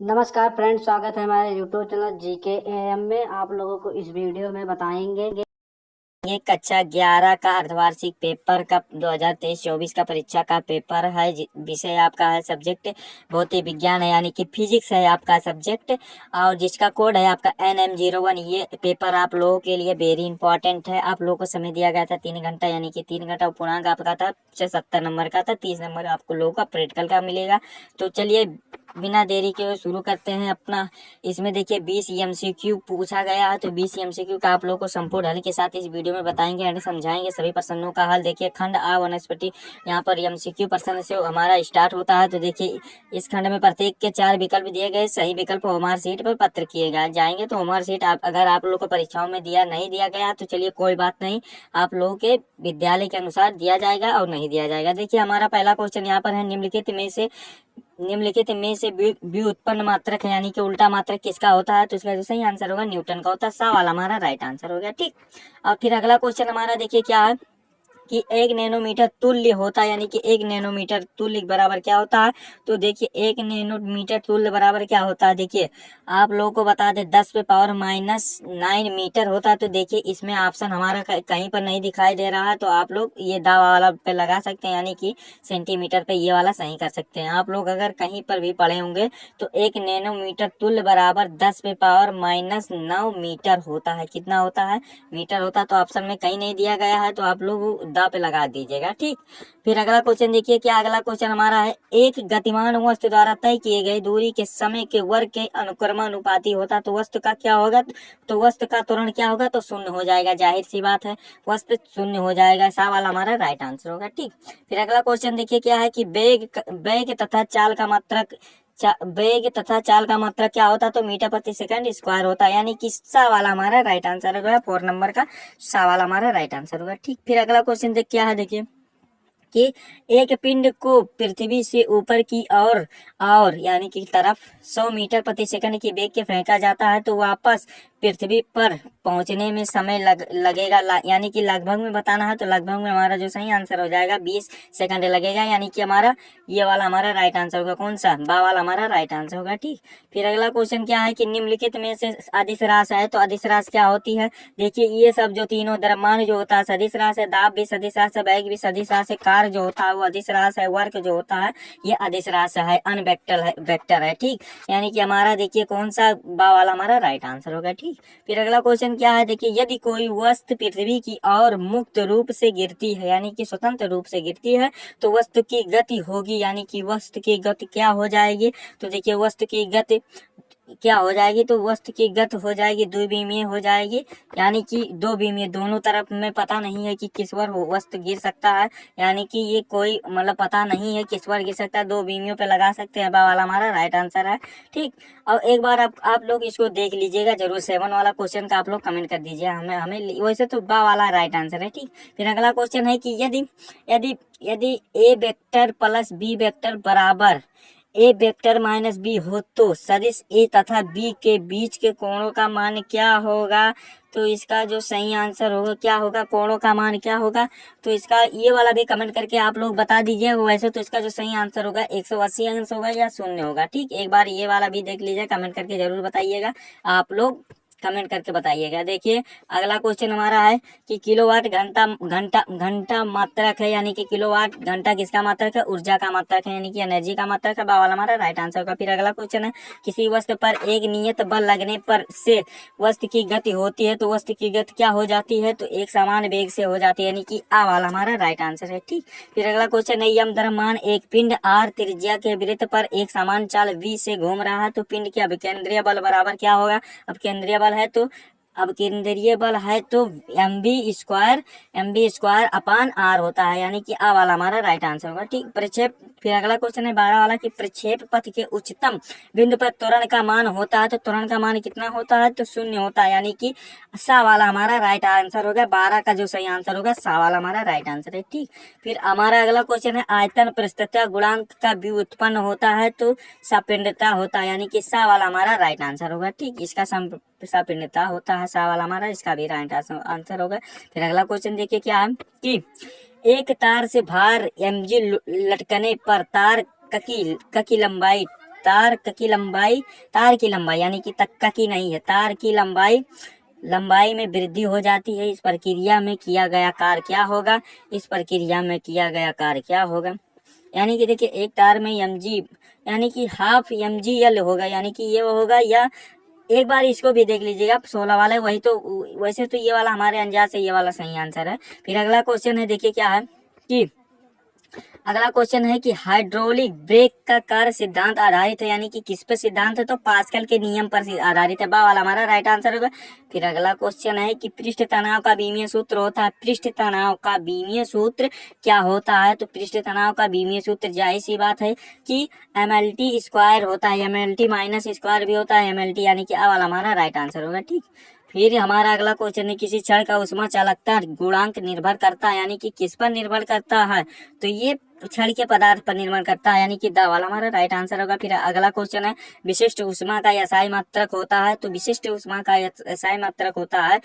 नमस्कार फ्रेंड्स, स्वागत है हमारे यूट्यूब चैनल जीके एएम में। आप लोगों को इस वीडियो में बताएंगे कि ये कक्षा 11 का अर्धवार्षिक पेपर का 2023-24 का परीक्षा का पेपर है। विषय आपका है सब्जेक्ट भौतिक विज्ञान है, यानी कि फिजिक्स है आपका सब्जेक्ट, और जिसका कोड है आपका NM01। ये पेपर आप लोगों के लिए वेरी इंपॉर्टेंट है। आप लोगों को समय दिया गया था 3 घंटा, यानी कि 3 घंटा पूर्णांक आपका था 70 नंबर का था। 30 नंबर आपको लोगों का प्रैक्टिकल का मिलेगा। तो चलिए बिना देरी के शुरू करते हैं अपना। इसमें देखिए 20 MCQ पूछा गया है, तो 20 MCQ का आप लोगों को संपूर्ण हल के साथ इस वीडियो में बताएंगे एंड समझाएंगे सभी प्रश्नों का हल। देखिए खंड आ वनस्पति, यहाँ पर MCQ प्रश्न से हमारा स्टार्ट होता है। तो देखिए इस खंड में प्रत्येक के 4 विकल्प दिए गए, सही विकल्प होमवर्क शीट पर पत्र किए गए जाएंगे। तो होमवर्क शीट अगर आप लोग को परीक्षाओं में नहीं दिया गया तो चलिए कोई बात नहीं, आप लोगों के विद्यालय के अनुसार दिया जाएगा और नहीं दिया जाएगा। देखिए हमारा पहला क्वेश्चन यहाँ पर है, निम्नलिखित में से व्युत्पन्न मात्रक है, यानी कि उल्टा मात्रक किसका होता है? तो इसका जो सही आंसर होगा न्यूटन का होता है। सा वाला हमारा राइट आंसर हो गया। ठीक, और फिर अगला क्वेश्चन हमारा देखिए क्या है कि 1 नैनोमीटर तुल्य होता है, यानी कि 1 नैनोमीटर तुल्य बराबर क्या होता है? तो देखिए 1 नैनोमीटर तुल्य बराबर क्या होता है, देखिए आप लोगों को बता दें 10⁻⁹ मीटर होता है। तो देखिए इसमें ऑप्शन हमारा कहीं पर नहीं दिखाई दे रहा है, तो आप लोग ये दावा वाला पे लगा सकते हैं, यानी कि सेंटीमीटर पे ये वाला सही कर सकते हैं। आप लोग अगर कहीं पर भी पढ़े होंगे तो 1 नैनोमीटर तुल्य बराबर 10⁻⁹ मीटर होता है। कितना होता है? मीटर होता है। तो ऑप्शन में कहीं नहीं दिया गया है, तो आप लोग दा पे लगा दीजिएगा। ठीक, फिर अगला क्वेश्चन देखिए क्या अगला क्वेश्चन हमारा है, एक गतिमान वस्तु द्वारा तय किए गए दूरी के समय के वर्ग के अनुक्रमानुपाती होता। तो वस्तु का क्या होगा? तो वस्तु का त्वरण क्या होगा? तो शून्य हो जाएगा, जाहिर सी बात है, वस्तु शून्य हो जाएगा। सा वाला हमारा राइट आंसर होगा। ठीक, फिर अगला क्वेश्चन देखिए क्या है कि वेग तथा चाल का मात्रक वेग तथा चाल का मात्रक क्या होता है? तो मीटर प्रति सेकंड स्क्वायर होता है, यानी कि सा वाला हमारा राइट आंसर होगा। 4 नंबर का सा वाला हमारा राइट आंसर होगा। ठीक, फिर अगला क्वेश्चन देख क्या है, देखिए कि एक पिंड को पृथ्वी से ऊपर की और यानी कि तरफ 100 मीटर प्रति सेकंड की वेग के फेंका जाता है, तो वापस पृथ्वी पर पहुंचने में समय लगेगा, यानी कि लगभग में बताना है। तो लगभग में हमारा जो सही आंसर हो जाएगा 20 सेकंड लगेगा, यानी कि हमारा ये वाला हमारा राइट आंसर होगा। कौन सा? बा वाला हमारा राइट आंसर होगा। ठीक, फिर अगला क्वेश्चन क्या है कि निम्नलिखित में से अदिश राशि है। तो अदिश राशि क्या होती है? देखिए ये सब जो तीनों द्रव्यमान जो होता है सदिश राशि है, दाब भी सदिश राशि है, वेग भी सदिश राशि है, कार्य जो होता है वो अदिश राशि है, वर्क जो होता है ये अदिश राशि है, वेक्टर है। ठीक, यानी कि हमारा देखिए कौन सा बा वाला हमारा राइट आंसर होगा। ठीक, फिर अगला क्वेश्चन क्या है, देखिए यदि कोई वस्तु पृथ्वी की ओर मुक्त रूप से गिरती है, यानी कि स्वतंत्र रूप से गिरती है, तो वस्तु की गति होगी, यानी कि वस्तु की गति क्या हो जाएगी? तो देखिए वस्तु की गति क्या हो जाएगी? तो वस्तु की गति हो जाएगी द्विविमीय हो जाएगी, यानी कि दो विमीय। दोनों तरफ में पता नहीं है कि किस पर वस्तु गिर सकता है, यानी कि ये कोई मतलब पता नहीं है किस पर गिर सकता है, दो विमियों पे लगा सकते हैं। बा वाला हमारा राइट आंसर है। ठीक, और एक बार आप लोग इसको देख लीजिएगा जरूर। 7 वाला क्वेश्चन का आप लोग कमेंट कर दीजिए हमें हमें वैसे तो बा वाला राइट आंसर है। ठीक, फिर अगला क्वेश्चन है कि यदि यदि यदि ए वेक्टर प्लस बी वेक्टर बराबर ए वेक्टर माइनस बी हो, तो सदिश ए तथा बी के बीच के कोणों का मान क्या होगा? तो इसका जो सही आंसर होगा क्या होगा? कोणों का मान क्या होगा? तो इसका ये वाला भी कमेंट करके आप लोग बता दीजिए। वैसे तो इसका जो सही आंसर होगा 180 अंश होगा या शून्य होगा। ठीक, एक बार ये वाला भी देख लीजिए, कमेंट करके जरूर बताइएगा। आप लोग कमेंट करके बताइएगा। देखिए अगला क्वेश्चन हमारा है कि किलोवाट घंटा घंटा घंटा मात्रक है, यानी कि किलोवाट घंटा किसका मात्रक है? ऊर्जा का मात्रक है, यानी कि एनर्जी का मात्रक है। बा वाला हमारा राइट आंसर होगा। फिर अगला क्वेश्चन है, किसी वस्तु पर एक नियत बल लगने पर से वस्तु की गति होती है, तो वस्तु की गति क्या हो जाती है? तो एक समान वेग से हो जाती है, यानी कि आ वाला हमारा राइट आंसर है। ठीक, फिर अगला क्वेश्चन है, यम द्रव्यमान एक पिंड आर त्रिज्या के वृत्त पर एक समान चाल v से घूम रहा है, तो पिंड के अभिकेंद्रीय बल बराबर क्या होगा? अब केंद्रीय बल है तो M B square upon R होता है, यानी कि आ वाला हमारा राइट आंसर होगा। ठीक, प्रक्षेप। फिर अगला क्वेश्चन है 12 वाला कि प्रक्षेप पथ के उच्चतम बिंदु पर त्वरण का मान होता है, तो त्वरण का मान कितना होता है? तो शून्य होता है, यानी कि सा वाला हमारा राइट आंसर होगा। 12 का जो सही आंसर होगा सा वाला हमारा राइट आंसर है। ठीक, फिर हमारा अगला क्वेश्चन है, आयतन प्रस्तुतता गुणांक का व्युत्पन्न होता है, तो सापेक्षता होता है, यानी कि सा वाला हमारा राइट आंसर होगा। ठीक, इसका सापेक्षता होता है सा वाला हमारा, इसका भी राइट आंसर होगा। फिर अगला क्वेश्चन देखिए क्या है कि एक तार से भार mg लटकने पर तार की लंबाई तार की लंबाई यानी कि तक्का की नहीं है, तार की लंबाई में वृद्धि हो जाती है। इस प्रक्रिया में किया गया कार्य क्या होगा? इस प्रक्रिया में किया गया कार्य क्या होगा? यानी कि देखिए एक तार में mg यानी कि हाफ mgl होगा, यानी कि ये होगा। या एक बार इसको भी देख लीजिएगा, 16 वाला वही तो, वैसे तो ये वाला हमारे अंदाज से ये वाला सही आंसर है। फिर अगला क्वेश्चन है, देखिए क्या है कि अगला क्वेश्चन है कि हाइड्रोलिक ब्रेक का कार्य सिद्धांत आधारित है, यानी कि किस पर सिद्धांत है? तो पास्कल के नियम पर आधारित है। बा वाला हमारा राइट आंसर होगा। फिर अगला क्वेश्चन है कि पृष्ठ तनाव का बीमीय सूत्र होता है। पृष्ठ तनाव का बीमीय सूत्र क्या होता है? तो पृष्ठ तनाव का बीमीय सूत्र जाहिर सी बात है कि MLT स्क्वायर होता है, MLT माइनस स्क्वायर भी होता है MLT, यानी कि आ वाला हमारा राइट आंसर होगा। ठीक, फिर हमारा अगला क्वेश्चन है किसी क्षण का उष्मा चालकता गुणांक निर्भर करता है, यानी कि किस पर निर्भर करता है? तो ये क्षण के पदार्थ पर निर्भर करता है, यानी कि द वाला हमारा राइट आंसर होगा। फिर अगला क्वेश्चन है विशिष्ट उष्मा का SI मात्रक होता है। तो विशिष्ट उष्मा का SI मात्रक होता है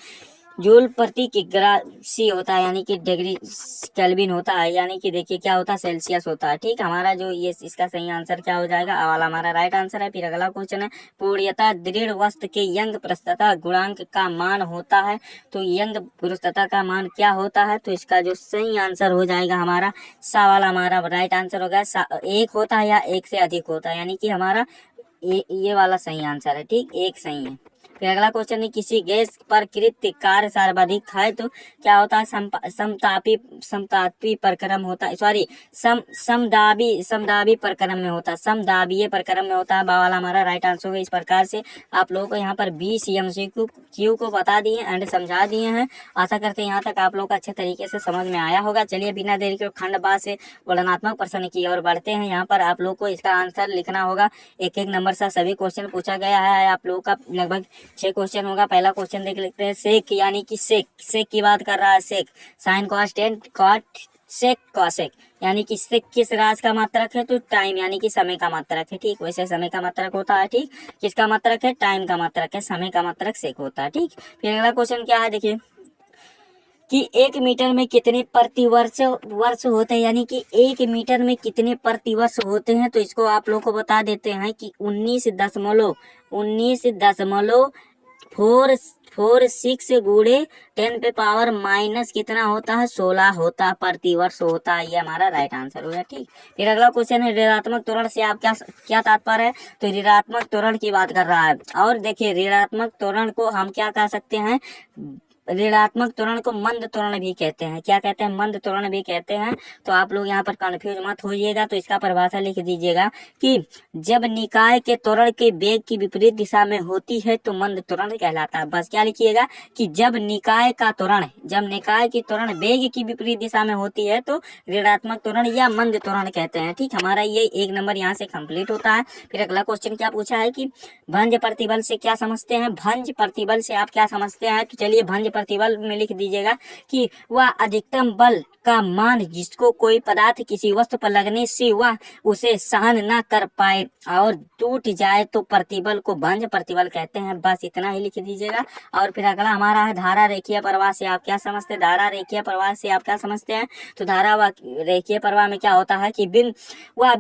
जूल प्रति किग्रा सी होता है, यानी कि डिग्री केल्विन होता है, यानी कि देखिए क्या होता है सेल्सियस होता है। ठीक, हमारा जो ये इसका सही आंसर क्या हो जाएगा? आ वाला हमारा राइट आंसर है। फिर अगला क्वेश्चन है पूर्णतः दृढ़ वस्तु के यंग प्रस्तुतता गुणांक का मान होता है। तो यंग प्रस्तुतता का मान क्या होता है? तो इसका जो सही आंसर हो जाएगा हमारा सा वाला हमारा राइट आंसर होगा। एक होता है या एक से अधिक होता है, यानी कि हमारा ये वाला सही आंसर है। ठीक, एक सही है। फिर अगला क्वेश्चन है किसी गैस पर कृत कार्य सर्वाधिक है। तो क्या होता है? समतापी प्रक्रम होता है, सॉरी समदाबी प्रक्रम में होता है, समदाबीय प्रक्रम में होता है। बावाला हमारा राइट आंसर होगा। इस प्रकार से आप लोगों को यहाँ पर 20 MCQ को बता दिए एंड समझा दिए हैं। आशा करते हैं यहाँ तक आप लोग को अच्छे तरीके से समझ में आया होगा। चलिए बिना देरी के खंड बा से वर्णनात्मक प्रश्न की ओर बढ़ते हैं। यहाँ पर आप लोग को इसका आंसर लिखना होगा। एक एक नंबर से सभी क्वेश्चन पूछा गया है। आप लोगों का लगभग 6 क्वेश्चन होगा। पहला क्वेश्चन देख लेते हैं। सेक यानी कि सेक की बात कर रहा है। Sec sine cos tan cot sec cosec, यानी कि सेक किस राज का मात्रक है? तो टाइम यानी कि समय का मात्रक है। ठीक, वैसे समय का मात्रक होता है। ठीक, किसका मात्रक है? टाइम का मात्रक है, समय का मात्रक सेक होता है। ठीक, फिर अगला क्वेश्चन क्या है देखिए कि 1 मीटर में कितने प्रतिवर्ष वर्ष होते हैं, यानी कि 1 मीटर में कितने प्रतिवर्ष होते हैं? तो इसको आप लोग को बता देते हैं कि 19.46 गुणे 10 पे पावर माइनस कितना होता है? 16 होता है, प्रतिवर्ष होता है। ये हमारा राइट आंसर होगा। ठीक, फिर अगला क्वेश्चन है ऋणात्मक त्वरण से आप क्या तात्पर्य है? तो ऋणात्मक त्वरण की बात कर रहा है। और देखिए ऋणात्मक त्वरण को हम क्या कह सकते हैं? ऋणात्मक त्वरण को मंद त्वरण भी कहते हैं। क्या कहते हैं? मंद त्वरण भी कहते हैं। तो आप लोग यहाँ पर कंफ्यूज मत होइएगा। तो इसका परिभाषा लिख दीजिएगा कि जब निकाय के त्वरण के वेग की विपरीत दिशा में होती है तो मंद त्वरण कहलाता है। बस क्या लिखिएगा कि जब निकाय की त्वरण वेग की विपरीत दिशा में होती है तो ऋणात्मक त्वरण या मंद त्वरण कहते हैं। ठीक, हमारा ये 1 नंबर यहाँ से कंप्लीट होता है। फिर अगला क्वेश्चन क्या पूछा है कि भंज प्रतिबल से क्या समझते हैं? भंज प्रतिबल से आप क्या समझते हैं? तो चलिए भंज प्रतिबल में लिख दीजिएगा कि वह अधिकतम बल का मान जिसको कोई पदार्थ किसी वस्तु पर लगने से वह उसे सहन न कर पाए और टूट जाए तो प्रतिबल को भंज प्रतिबल कहते हैं। बस इतना ही लिख दीजिएगा। और फिर अगला हमारा है धारा रेखीय प्रवाह से आप क्या समझते हैं? धारा रेखीय प्रवाह से आप क्या समझते हैं? तो धारा व रेखीय प्रवाह में क्या होता है कि वह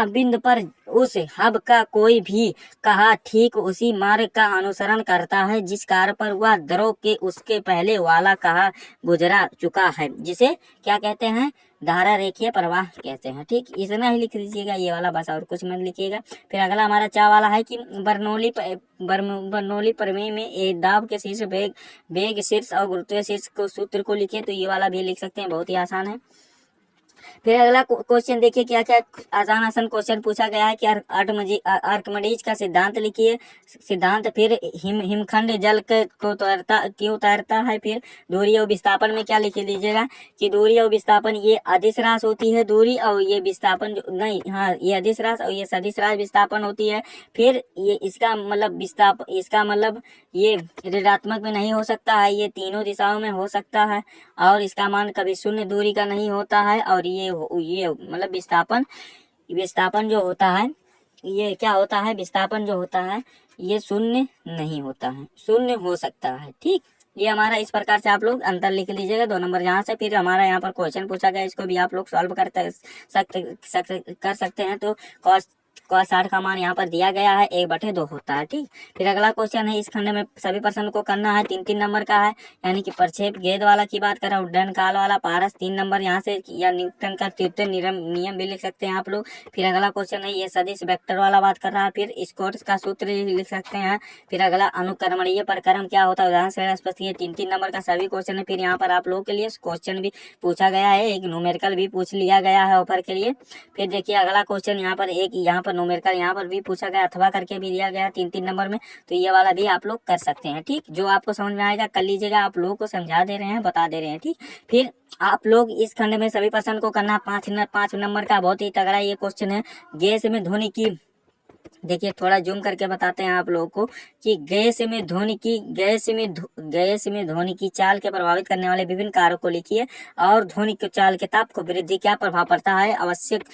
बिंद पर उस हब का कोई भी कहा ठीक उसी मार्ग का अनुसरण करता है जिस कार्य पर वह द्रव के उसके पहले वाला कहा गुजरा चुका है, जिसे क्या कहते हैं? धारा रेखीय प्रवाह कहते हैं। ठीक, इतना ही लिख दीजिएगा ये वाला, बस और कुछ मत लिखिएगा। फिर अगला हमारा चा वाला है कि बर्नौली प्रमेय में एक दाब के शीर्ष वेग शीर्ष और गुरुत्वीय शीर्ष को सूत्र को लिखे। तो ये वाला भी लिख सकते हैं, बहुत ही आसान है। फिर अगला क्वेश्चन देखिए क्या क्या आसान क्वेश्चन पूछा गया है कि आर्किमिडीज का सिद्धांत लिखिए। सिद्धांत फिर हिमखंड जल को क्यों तैरता है। फिर दूरी और विस्थापन में क्या लिख लीजिएगा कि दूरी और विस्थापन ये अदिश राशि होती है। दूरी और ये विस्थापन ये अदिश राशि और ये सदिश राशि विस्थापन होती है। फिर ये इसका मतलब ये ऋणात्मक में नहीं हो सकता है, ये तीनों दिशाओं में हो सकता है। और इसका मान कभी शून्य दूरी का नहीं होता है। और ये मतलब विस्थापन जो होता है, ये क्या होता है? विस्थापन जो होता है ये शून्य नहीं होता है, शून्य हो सकता है। ठीक, ये हमारा इस प्रकार से आप लोग अंतर लिख लीजिएगा 2 नंबर यहाँ से। फिर हमारा यहाँ पर क्वेश्चन पूछा गया, इसको भी आप लोग सॉल्व कर सकते हैं। तो cos 60 का मान यहाँ पर दिया गया है 1/2 होता है। ठीक, फिर अगला क्वेश्चन है, इस खंड में सभी प्रश्न को करना है, 3-3 नंबर का है, यानी कि प्रक्षेप गेंद वाला की बात करें, उड्डयन काल वाला, पारस 3 नंबर यहाँ से, या न्यूटन का तृतीय नियम भी लिख सकते हैं आप लोग। फिर अगला क्वेश्चन है, ये सदिश वेक्टर वाला बात कर रहा है, फिर स्क्वायर्स का सूत्र लिख सकते हैं। फिर अगला अनुक्रमणीय प्रक्रम क्या होता है, उदाहरण से स्पष्ट, ये 3-3 नंबर का सभी क्वेश्चन है। फिर यहाँ पर आप लोगों के लिए क्वेश्चन भी पूछा गया है, एक न्यूमेरिकल भी पूछ लिया गया है ऑफर के लिए। फिर देखिए अगला क्वेश्चन यहाँ पर एक यहाँ पर न्यूमेरिकल यहाँ पर भी पूछा गया, अथवा करके भी दिया गया 3-3 नंबर में, तो ये वाला भी आप लोग कर सकते हैं। ठीक, जो आपको समझ में आएगा कर लीजिएगा, आप लोगों को समझा दे रहे हैं, बता दे रहे हैं। ठीक, फिर आप लोग इस खंड में सभी प्रश्न को करना, 5 नंबर का बहुत ही तगड़ा ये क्वेश्चन है, गैस में ध्वनि की, देखिए थोड़ा जूम करके बताते हैं आप लोगों को कि गैस में ध्वनि की चाल के प्रभावित करने वाले विभिन्न कारकों को लिखिए और ध्वनि की चाल के ताप को वृद्धि क्या प्रभाव पड़ता है, आवश्यक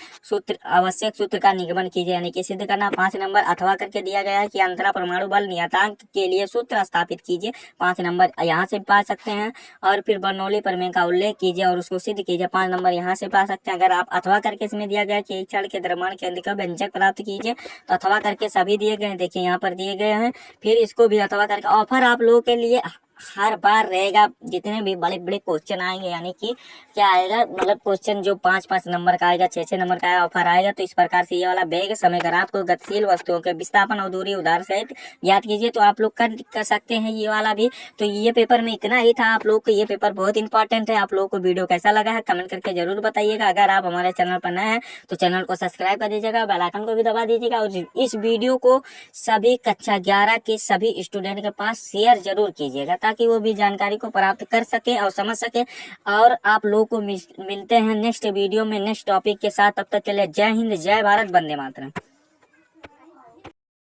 सूत्र का निगमन कीजिए, यानी कि सिद्ध करना। 5 नंबर अथवा करके दिया गया है कि अंतरा परमाणु बल नियतांक के लिए सूत्र स्थापित कीजिए, 5 नंबर यहाँ से पा सकते हैं। और फिर बर्नौली प्रमेय का उल्लेख कीजिए और उसको सिद्ध कीजिए, 5 नंबर यहाँ से पा सकते हैं। अगर आप अथवा करके इसमें दिया गया कि एक क्षण के द्रव्यमान केंद्र का व्यंजक प्राप्त कीजिए, तो अथवा करके सभी दिए गए हैं, देखिए यहाँ पर दिए गए हैं। फिर इसको भी अथवा करके ऑफर आप लोगों के लिए हर बार रहेगा, जितने भी बड़े बड़े क्वेश्चन आएंगे, यानी कि क्या आएगा, मतलब क्वेश्चन जो 5-5 नंबर का आएगा, 6-6 नंबर का ऑफर आएगा, तो इस प्रकार से ये वाला वेग समय ग्राफ को गतिशील वस्तुओं के विस्थापन और दूरी उदाहरण सहित याद कीजिए, तो आप लोग कर सकते हैं ये वाला भी। तो ये पेपर में इतना ही था, आप लोग को ये पेपर बहुत इंपॉर्टेंट है। आप लोगों को वीडियो कैसा लगा है कमेंट करके जरूर बताइएगा। अगर आप हमारे चैनल पर नए हैं तो चैनल को सब्सक्राइब कर दीजिएगा, बेल आइकन को भी दबा दीजिएगा, और इस वीडियो को सभी कक्षा 11 के सभी स्टूडेंट के पास शेयर जरूर कीजिएगा, ताकि वो भी जानकारी को प्राप्त कर सके और समझ सके। और आप लोगों को मिलते हैं नेक्स्ट वीडियो में नेक्स्ट टॉपिक के साथ, तब तक के लिए जय हिंद, जय भारत, वंदे मातरम।